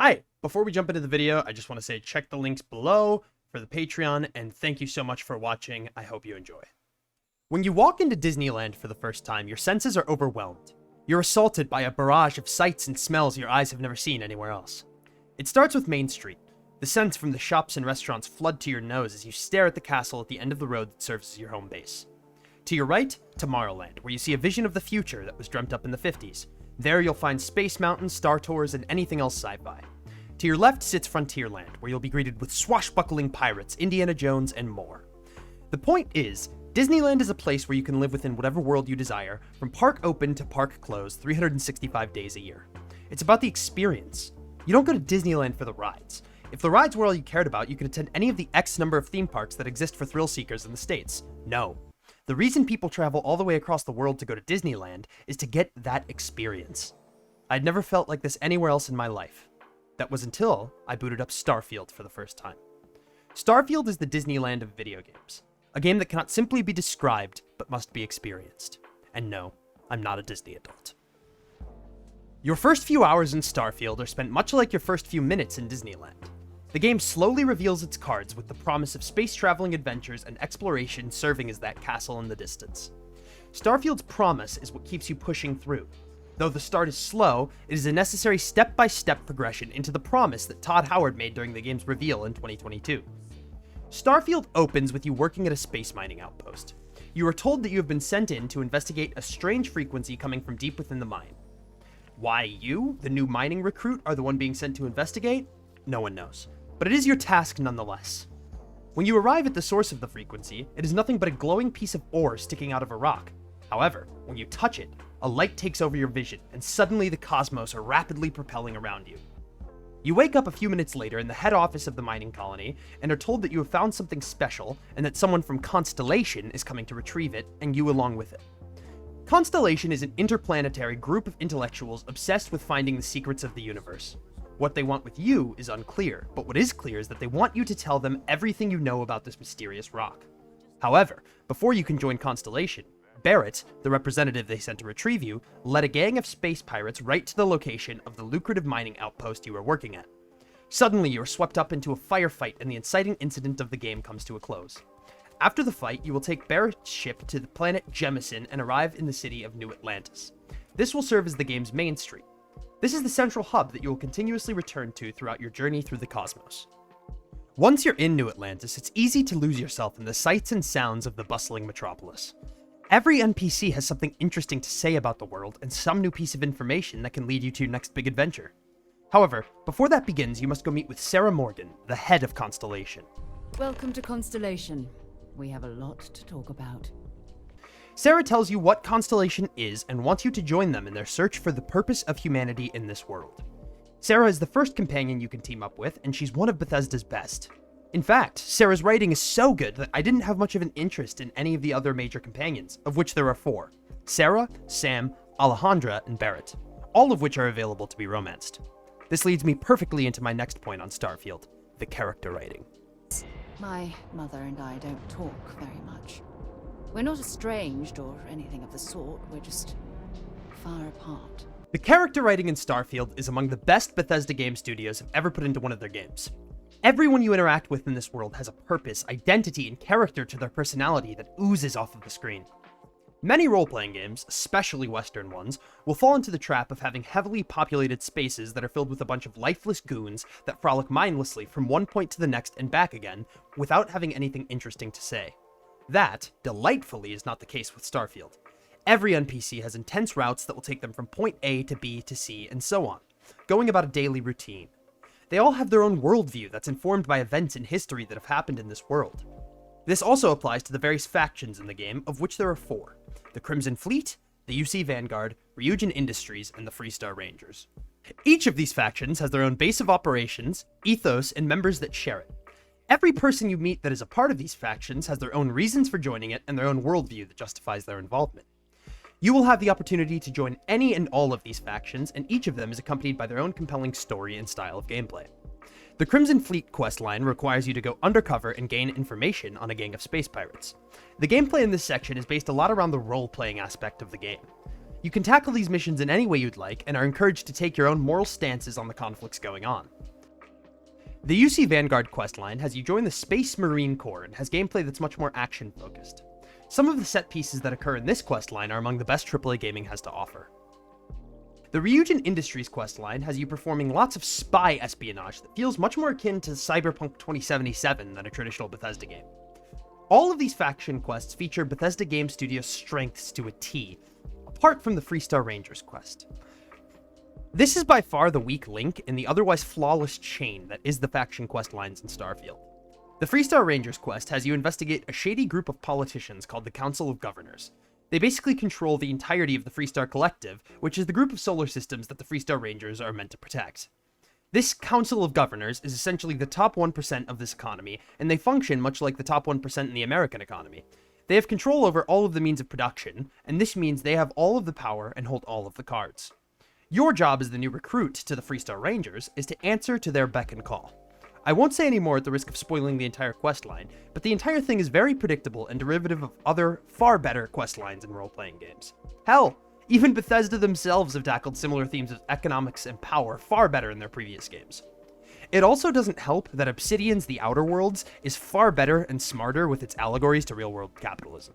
Hi, before we jump into the video, I just want to say check the links below for the Patreon, and thank you so much for watching. I hope you enjoy. When you walk into Disneyland for the first time, your senses are overwhelmed. You're assaulted by a barrage of sights and smells your eyes have never seen anywhere else. It starts with Main Street. The scents from the shops and restaurants flood to your nose as you stare at the castle at the end of the road that serves as your home base. To your right, Tomorrowland, where you see a vision of the future that was dreamt up in the 50s. There you'll find Space Mountain, Star Tours, and anything else sci-fi. To your left sits Frontierland, where you'll be greeted with swashbuckling pirates, Indiana Jones, and more. The point is, Disneyland is a place where you can live within whatever world you desire, from park open to park closed, 365 days a year. It's about the experience. You don't go to Disneyland for the rides. If the rides were all you cared about, you could attend any of the X number of theme parks that exist for thrill seekers in the States. No. The reason people travel all the way across the world to go to Disneyland is to get that experience. I'd never felt like this anywhere else in my life. That was until I booted up Starfield for the first time. Starfield is the Disneyland of video games. A game that cannot simply be described, but must be experienced. And no, I'm not a Disney adult. Your first few hours in Starfield are spent much like your first few minutes in Disneyland. The game slowly reveals its cards with the promise of space-traveling adventures and exploration serving as that castle in the distance. Starfield's promise is what keeps you pushing through. Though the start is slow, it is a necessary step-by-step progression into the promise that Todd Howard made during the game's reveal in 2022. Starfield opens with you working at a space mining outpost. You are told that you have been sent in to investigate a strange frequency coming from deep within the mine. Why you, the new mining recruit, are the one being sent to investigate? No one knows. But it is your task nonetheless. When you arrive at the source of the frequency, it is nothing but a glowing piece of ore sticking out of a rock. However, when you touch it, a light takes over your vision, and suddenly the cosmos are rapidly propelling around you. You wake up a few minutes later in the head office of the mining colony, and are told that you have found something special, and that someone from Constellation is coming to retrieve it, and you along with it. Constellation is an interplanetary group of intellectuals obsessed with finding the secrets of the universe. What they want with you is unclear, but what is clear is that they want you to tell them everything you know about this mysterious rock. However, before you can join Constellation, Barrett, the representative they sent to retrieve you, led a gang of space pirates right to the location of the lucrative mining outpost you were working at. Suddenly, you are swept up into a firefight and the inciting incident of the game comes to a close. After the fight, you will take Barrett's ship to the planet Jemison and arrive in the city of New Atlantis. This will serve as the game's Main Street. This is the central hub that you will continuously return to throughout your journey through the cosmos. Once you're in New Atlantis, it's easy to lose yourself in the sights and sounds of the bustling metropolis. Every NPC has something interesting to say about the world and some new piece of information that can lead you to your next big adventure. However, before that begins, you must go meet with Sarah Morgan, the head of Constellation. Welcome to Constellation. We have a lot to talk about. Sarah tells you what Constellation is and wants you to join them in their search for the purpose of humanity in this world. Sarah is the first companion you can team up with, and she's one of Bethesda's best. In fact, Sarah's writing is so good that I didn't have much of an interest in any of the other major companions, of which there are 4. Sarah, Sam, Alejandra, and Barrett, all of which are available to be romanced. This leads me perfectly into my next point on Starfield, the character writing. My mother and I don't talk very much. We're not estranged or anything of the sort, we're just far apart. The character writing in Starfield is among the best Bethesda game studios have ever put into one of their games. Everyone you interact with in this world has a purpose, identity, and character to their personality that oozes off of the screen. Many role-playing games, especially Western ones, will fall into the trap of having heavily populated spaces that are filled with a bunch of lifeless goons that frolic mindlessly from one point to the next and back again without having anything interesting to say. That, delightfully, is not the case with Starfield. Every NPC has intense routes that will take them from point A to B to C and so on, going about a daily routine. They all have their own worldview that's informed by events in history that have happened in this world. This also applies to the various factions in the game, of which there are 4. The Crimson Fleet, the UC Vanguard, Ryujin Industries, and the Freestar Rangers. Each of these factions has their own base of operations, ethos, and members that share it. Every person you meet that is a part of these factions has their own reasons for joining it and their own worldview that justifies their involvement. You will have the opportunity to join any and all of these factions, and each of them is accompanied by their own compelling story and style of gameplay. The Crimson Fleet questline requires you to go undercover and gain information on a gang of space pirates. The gameplay in this section is based a lot around the role-playing aspect of the game. You can tackle these missions in any way you'd like, and are encouraged to take your own moral stances on the conflicts going on. The UC Vanguard questline has you join the Space Marine Corps and has gameplay that's much more action-focused. Some of the set pieces that occur in this questline are among the best AAA gaming has to offer. The Ryujin Industries questline has you performing lots of spy espionage that feels much more akin to Cyberpunk 2077 than a traditional Bethesda game. All of these faction quests feature Bethesda Game Studios' strengths to a T, apart from the Freestar Rangers quest. This is by far the weak link in the otherwise flawless chain that is the faction quest lines in Starfield. The Freestar Rangers quest has you investigate a shady group of politicians called the Council of Governors. They basically control the entirety of the Freestar Collective, which is the group of solar systems that the Freestar Rangers are meant to protect. This Council of Governors is essentially the top 1% of this economy, and they function much like the top 1% in the American economy. They have control over all of the means of production, and this means they have all of the power and hold all of the cards. Your job as the new recruit to the Freestar Rangers is to answer to their beck and call. I won't say any more at the risk of spoiling the entire questline, but the entire thing is very predictable and derivative of other, far better questlines in role-playing games. Hell, even Bethesda themselves have tackled similar themes of economics and power far better in their previous games. It also doesn't help that Obsidian's The Outer Worlds is far better and smarter with its allegories to real-world capitalism.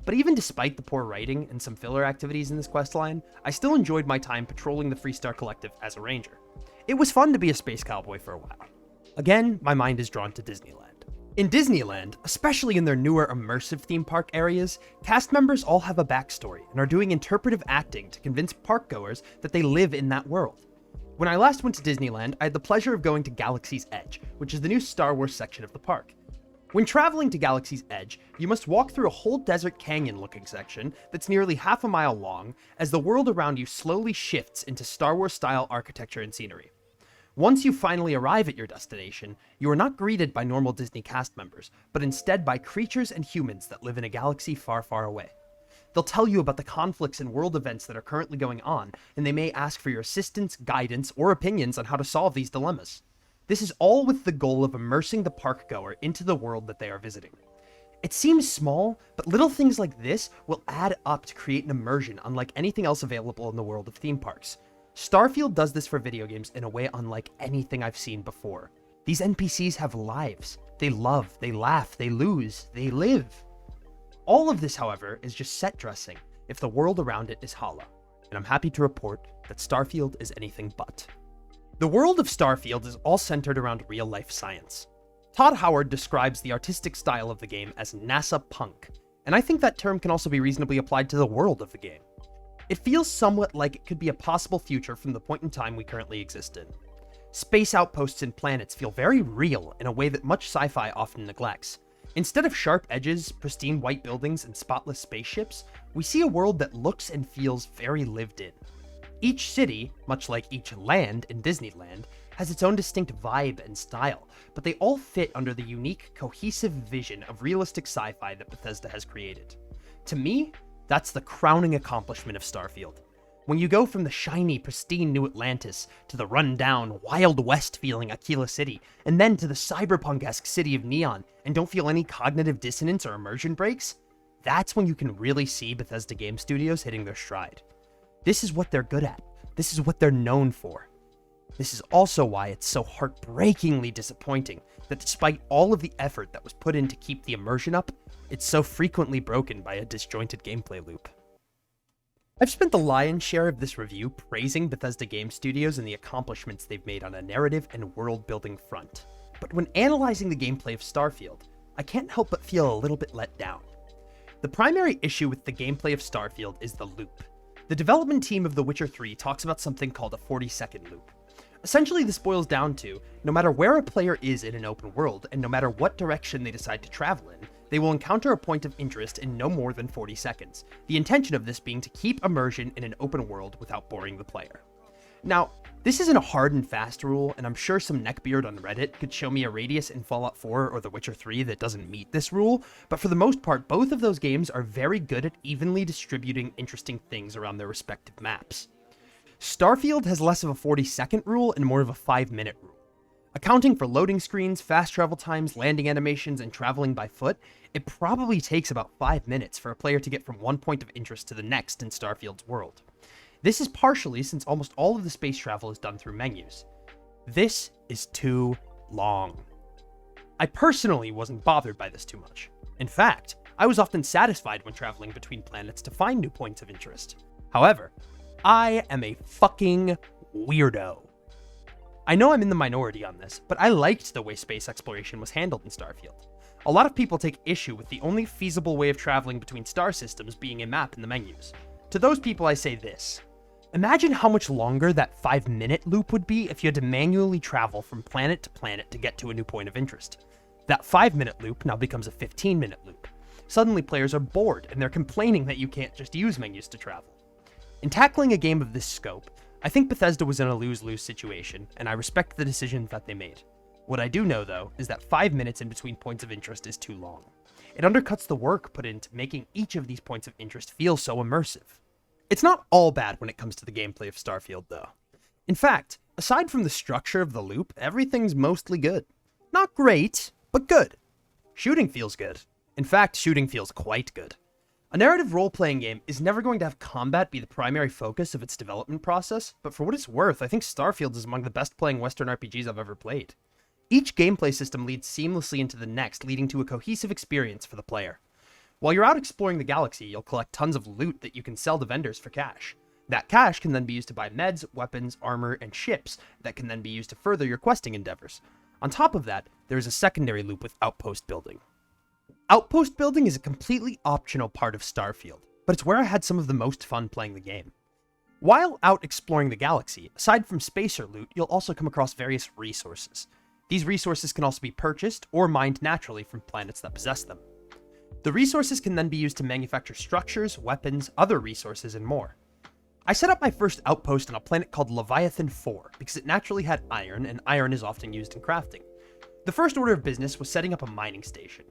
But even despite the poor writing and some filler activities in this questline, I still enjoyed my time patrolling the Freestar Collective as a ranger. It was fun to be a space cowboy for a while. Again, my mind is drawn to Disneyland. In Disneyland, especially in their newer immersive theme park areas, cast members all have a backstory and are doing interpretive acting to convince parkgoers that they live in that world. When I last went to Disneyland, I had the pleasure of going to Galaxy's Edge, which is the new Star Wars section of the park. When traveling to Galaxy's Edge, you must walk through a whole desert canyon-looking section that's nearly half a mile long as the world around you slowly shifts into Star Wars-style architecture and scenery. Once you finally arrive at your destination, you are not greeted by normal Disney cast members, but instead by creatures and humans that live in a galaxy far, far away. They'll tell you about the conflicts and world events that are currently going on, and they may ask for your assistance, guidance, or opinions on how to solve these dilemmas. This is all with the goal of immersing the parkgoer into the world that they are visiting. It seems small, but little things like this will add up to create an immersion unlike anything else available in the world of theme parks. Starfield does this for video games in a way unlike anything I've seen before. These NPCs have lives. They love, they laugh, they lose, they live. All of this, however, is just set dressing if the world around it is hollow, and I'm happy to report that Starfield is anything but. The world of Starfield is all centered around real-life science. Todd Howard describes the artistic style of the game as NASA-punk, and I think that term can also be reasonably applied to the world of the game. It feels somewhat like it could be a possible future from the point in time we currently exist in. Space outposts and planets feel very real in a way that much sci-fi often neglects. Instead of sharp edges, pristine white buildings, and spotless spaceships, we see a world that looks and feels very lived in. Each city, much like each land in Disneyland, has its own distinct vibe and style, but they all fit under the unique, cohesive vision of realistic sci-fi that Bethesda has created. To me, that's the crowning accomplishment of Starfield. When you go from the shiny, pristine New Atlantis to the run-down, Wild West-feeling Aquila City, and then to the cyberpunk-esque City of Neon, and don't feel any cognitive dissonance or immersion breaks, that's when you can really see Bethesda Game Studios hitting their stride. This is what they're good at. This is what they're known for. This is also why it's so heartbreakingly disappointing that despite all of the effort that was put in to keep the immersion up, it's so frequently broken by a disjointed gameplay loop. I've spent the lion's share of this review praising Bethesda Game Studios and the accomplishments they've made on a narrative and world-building front. But when analyzing the gameplay of Starfield, I can't help but feel a little bit let down. The primary issue with the gameplay of Starfield is the loop. The development team of The Witcher 3 talks about something called a 40-second loop. Essentially, this boils down to, no matter where a player is in an open world, and no matter what direction they decide to travel in, they will encounter a point of interest in no more than 40 seconds, the intention of this being to keep immersion in an open world without boring the player. Now, this isn't a hard and fast rule, and I'm sure some neckbeard on Reddit could show me a radius in Fallout 4 or The Witcher 3 that doesn't meet this rule, but for the most part, both of those games are very good at evenly distributing interesting things around their respective maps. Starfield has less of a 40-second rule and more of a 5-minute rule. Accounting for loading screens, fast travel times, landing animations, and traveling by foot, it probably takes about 5 minutes for a player to get from one point of interest to the next in Starfield's world. This is partially since almost all of the space travel is done through menus. This is too long. I personally wasn't bothered by this too much. In fact, I was often satisfied when traveling between planets to find new points of interest. However, I am a fucking weirdo. I know I'm in the minority on this, but I liked the way space exploration was handled in Starfield. A lot of people take issue with the only feasible way of traveling between star systems being a map in the menus. To those people I say this: imagine how much longer that 5-minute loop would be if you had to manually travel from planet to planet to get to a new point of interest. That 5-minute loop now becomes a 15-minute loop. Suddenly players are bored and they're complaining that you can't just use menus to travel. In tackling a game of this scope, I think Bethesda was in a lose-lose situation, and I respect the decisions that they made. What I do know, though, is that 5 minutes in between points of interest is too long. It undercuts the work put into making each of these points of interest feel so immersive. It's not all bad when it comes to the gameplay of Starfield, though. In fact, aside from the structure of the loop, everything's mostly good. Not great, but good. Shooting feels good. In fact, shooting feels quite good. A narrative role-playing game is never going to have combat be the primary focus of its development process, but for what it's worth, I think Starfield is among the best-playing Western RPGs I've ever played. Each gameplay system leads seamlessly into the next, leading to a cohesive experience for the player. While you're out exploring the galaxy, you'll collect tons of loot that you can sell to vendors for cash. That cash can then be used to buy meds, weapons, armor, and ships that can then be used to further your questing endeavors. On top of that, there is a secondary loop with outpost building. Outpost building is a completely optional part of Starfield, but it's where I had some of the most fun playing the game. While out exploring the galaxy, aside from spacer loot, you'll also come across various resources. These resources can also be purchased or mined naturally from planets that possess them. The resources can then be used to manufacture structures, weapons, other resources, and more. I set up my first outpost on a planet called Leviathan 4 because it naturally had iron, and iron is often used in crafting. The first order of business was setting up a mining station.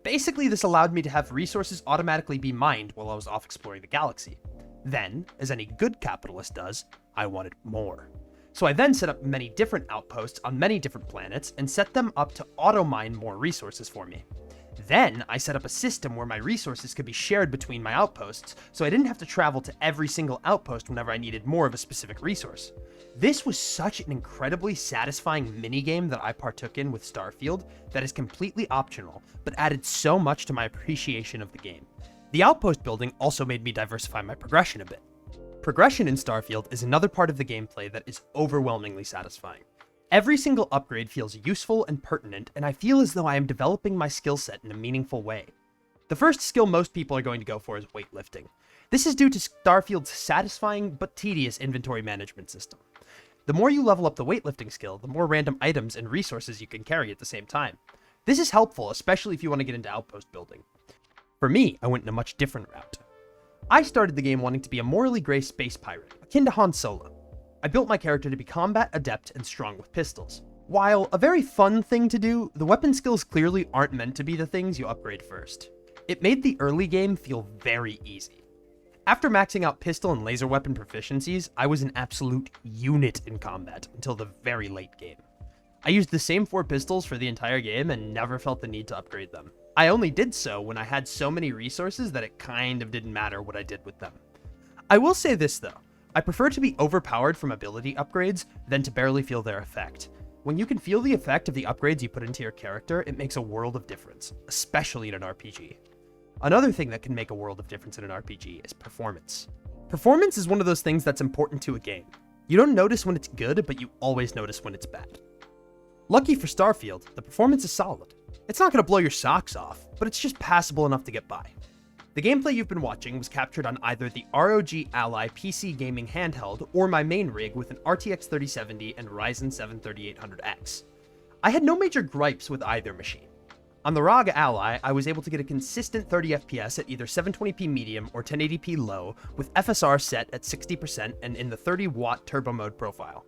Basically, this allowed me to have resources automatically be mined while I was off exploring the galaxy. Then, as any good capitalist does, I wanted more. So I then set up many different outposts on many different planets and set them up to auto-mine more resources for me. Then, I set up a system where my resources could be shared between my outposts, so I didn't have to travel to every single outpost whenever I needed more of a specific resource. This was such an incredibly satisfying minigame that I partook in with Starfield that is completely optional, but added so much to my appreciation of the game. The outpost building also made me diversify my progression a bit. Progression in Starfield is another part of the gameplay that is overwhelmingly satisfying. Every single upgrade feels useful and pertinent, and I feel as though I am developing my skill set in a meaningful way. The first skill most people are going to go for is weightlifting. This is due to Starfield's satisfying but tedious inventory management system. The more you level up the weightlifting skill, the more random items and resources you can carry at the same time. This is helpful, especially if you want to get into outpost building. For me, I went in a much different route. I started the game wanting to be a morally gray space pirate, akin to Han Solo. I built my character to be combat adept and strong with pistols. While a very fun thing to do, the weapon skills clearly aren't meant to be the things you upgrade first. It made the early game feel very easy. After maxing out pistol and laser weapon proficiencies, I was an absolute unit in combat until the very late game. I used the same 4 pistols for the entire game and never felt the need to upgrade them. I only did so when I had so many resources that it kind of didn't matter what I did with them. I will say this though, I prefer to be overpowered from ability upgrades than to barely feel their effect. When you can feel the effect of the upgrades you put into your character, it makes a world of difference, especially in an RPG. Another thing that can make a world of difference in an RPG is performance. Performance is one of those things that's important to a game. You don't notice when it's good, but you always notice when it's bad. Lucky for Starfield, the performance is solid. It's not going to blow your socks off, but it's just passable enough to get by. The gameplay you've been watching was captured on either the ROG Ally PC gaming handheld or my main rig with an RTX 3070 and Ryzen 7 3800X. I had no major gripes with either machine. On the ROG Ally, I was able to get a consistent 30 FPS at either 720p medium or 1080p low with FSR set at 60% and in the 30-watt turbo mode profile.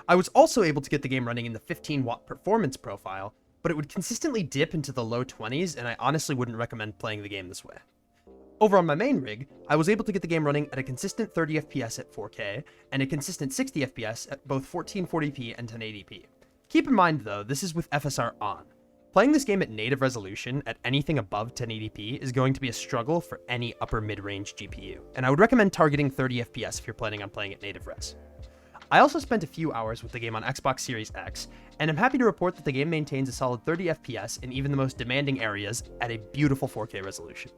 I was also able to get the game running in the 15-watt performance profile, but it would consistently dip into the low 20s, and I honestly wouldn't recommend playing the game this way. Over on my main rig, I was able to get the game running at a consistent 30 FPS at 4K, and a consistent 60 FPS at both 1440p and 1080p. Keep in mind though, this is with FSR on. Playing this game at native resolution at anything above 1080p is going to be a struggle for any upper mid-range GPU, and I would recommend targeting 30 FPS if you're planning on playing at native res. I also spent a few hours with the game on Xbox Series X, and I'm happy to report that the game maintains a solid 30 FPS in even the most demanding areas at a beautiful 4K resolution.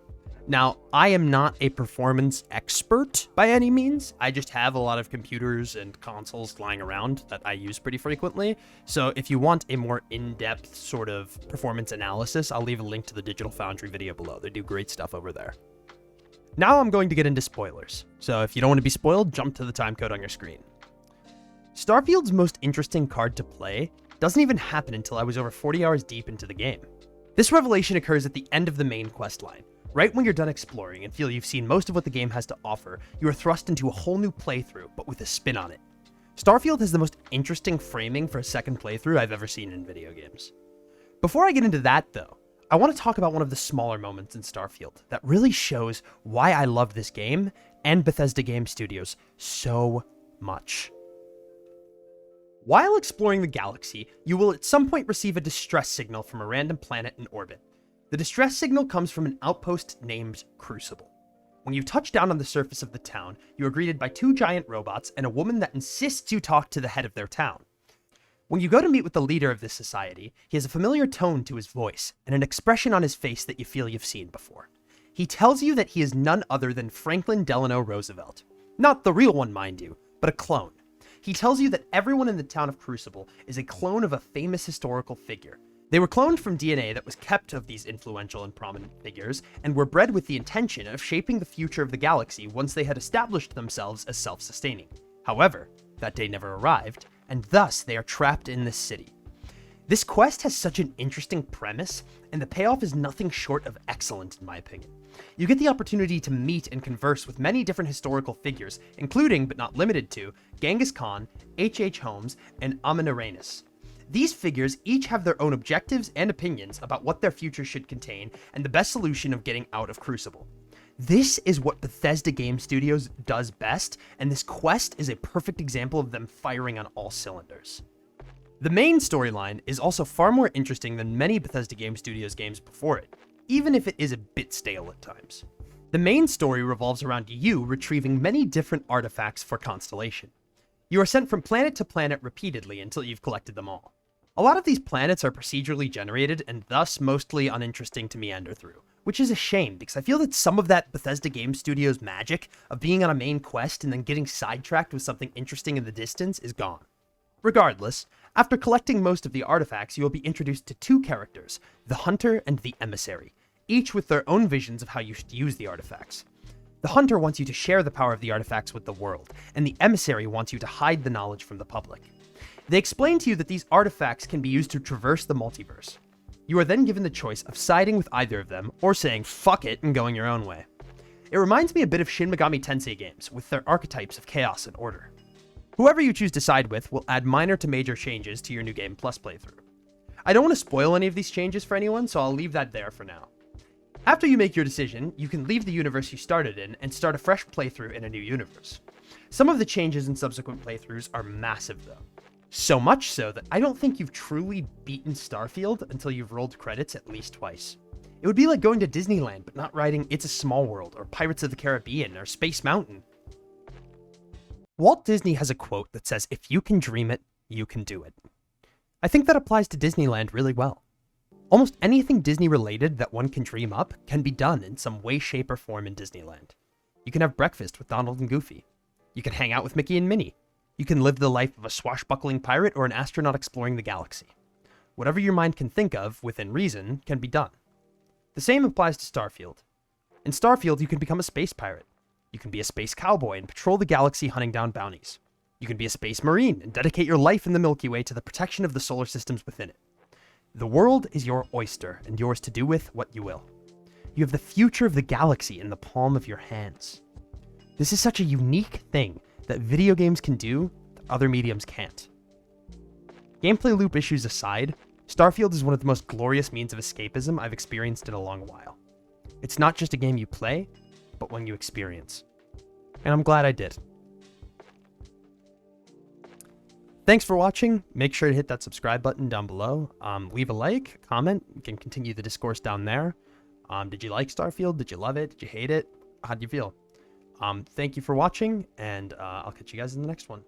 Now, I am not a performance expert by any means. I just have a lot of computers and consoles lying around that I use pretty frequently. So if you want a more in-depth sort of performance analysis, I'll leave a link to the Digital Foundry video below. They do great stuff over there. Now I'm going to get into spoilers. So if you don't want to be spoiled, jump to the timecode on your screen. Starfield's most interesting card to play doesn't even happen until I was over 40 hours deep into the game. This revelation occurs at the end of the main quest line. Right when you're done exploring and feel you've seen most of what the game has to offer, you are thrust into a whole new playthrough, but with a spin on it. Starfield has the most interesting framing for a second playthrough I've ever seen in video games. Before I get into that though, I want to talk about one of the smaller moments in Starfield that really shows why I love this game and Bethesda Game Studios so much. While exploring the galaxy, you will at some point receive a distress signal from a random planet in orbit. The distress signal comes from an outpost named Crucible. When you touch down on the surface of the town, you are greeted by two giant robots and a woman that insists you talk to the head of their town. When you go to meet with the leader of this society, he has a familiar tone to his voice and an expression on his face that you feel you've seen before. He tells you that he is none other than Franklin Delano Roosevelt. Not the real one, mind you, but a clone. He tells you that everyone in the town of Crucible is a clone of a famous historical figure. They were cloned from DNA that was kept of these influential and prominent figures, and were bred with the intention of shaping the future of the galaxy once they had established themselves as self-sustaining. However, that day never arrived, and thus they are trapped in this city. This quest has such an interesting premise, and the payoff is nothing short of excellent in my opinion. You get the opportunity to meet and converse with many different historical figures, including, but not limited to, Genghis Khan, H.H. Holmes, and Amin-Aranus. These figures each have their own objectives and opinions about what their future should contain and the best solution of getting out of Crucible. This is what Bethesda Game Studios does best, and this quest is a perfect example of them firing on all cylinders. The main storyline is also far more interesting than many Bethesda Game Studios games before it, even if it is a bit stale at times. The main story revolves around you retrieving many different artifacts for Constellation. You are sent from planet to planet repeatedly until you've collected them all. A lot of these planets are procedurally generated and thus mostly uninteresting to meander through, which is a shame because I feel that some of that Bethesda Game Studios magic of being on a main quest and then getting sidetracked with something interesting in the distance is gone. Regardless, after collecting most of the artifacts, you will be introduced to two characters, the Hunter and the Emissary, each with their own visions of how you should use the artifacts. The Hunter wants you to share the power of the artifacts with the world, and the Emissary wants you to hide the knowledge from the public. They explain to you that these artifacts can be used to traverse the multiverse. You are then given the choice of siding with either of them, or saying fuck it and going your own way. It reminds me a bit of Shin Megami Tensei games, with their archetypes of chaos and order. Whoever you choose to side with will add minor to major changes to your New Game Plus playthrough. I don't want to spoil any of these changes for anyone, so I'll leave that there for now. After you make your decision, you can leave the universe you started in and start a fresh playthrough in a new universe. Some of the changes in subsequent playthroughs are massive though. So much so that I don't think you've truly beaten Starfield until you've rolled credits at least twice. It would be like going to Disneyland but not riding It's a Small World or Pirates of the Caribbean or Space Mountain. Walt Disney has a quote that says, "If you can dream it, you can do it." I think that applies to Disneyland really well. Almost anything Disney related that one can dream up can be done in some way, shape, or form in Disneyland. You can have breakfast with Donald and Goofy. You can hang out with Mickey and Minnie. You can live the life of a swashbuckling pirate or an astronaut exploring the galaxy. Whatever your mind can think of, within reason, can be done. The same applies to Starfield. In Starfield, you can become a space pirate. You can be a space cowboy and patrol the galaxy hunting down bounties. You can be a space marine and dedicate your life in the Milky Way to the protection of the solar systems within it. The world is your oyster and yours to do with what you will. You have the future of the galaxy in the palm of your hands. This is such a unique thing that video games can do that other mediums can't. Gameplay loop issues aside, Starfield is one of the most glorious means of escapism I've experienced in a long while. It's not just a game you play, but one you experience. And I'm glad I did. Thanks for watching. Make sure to hit that subscribe button down below. Leave a like, comment. We can continue the discourse down there. Did you like Starfield? Did you love it? Did you hate it? How did you feel? Thank you for watching, and I'll catch you guys in the next one.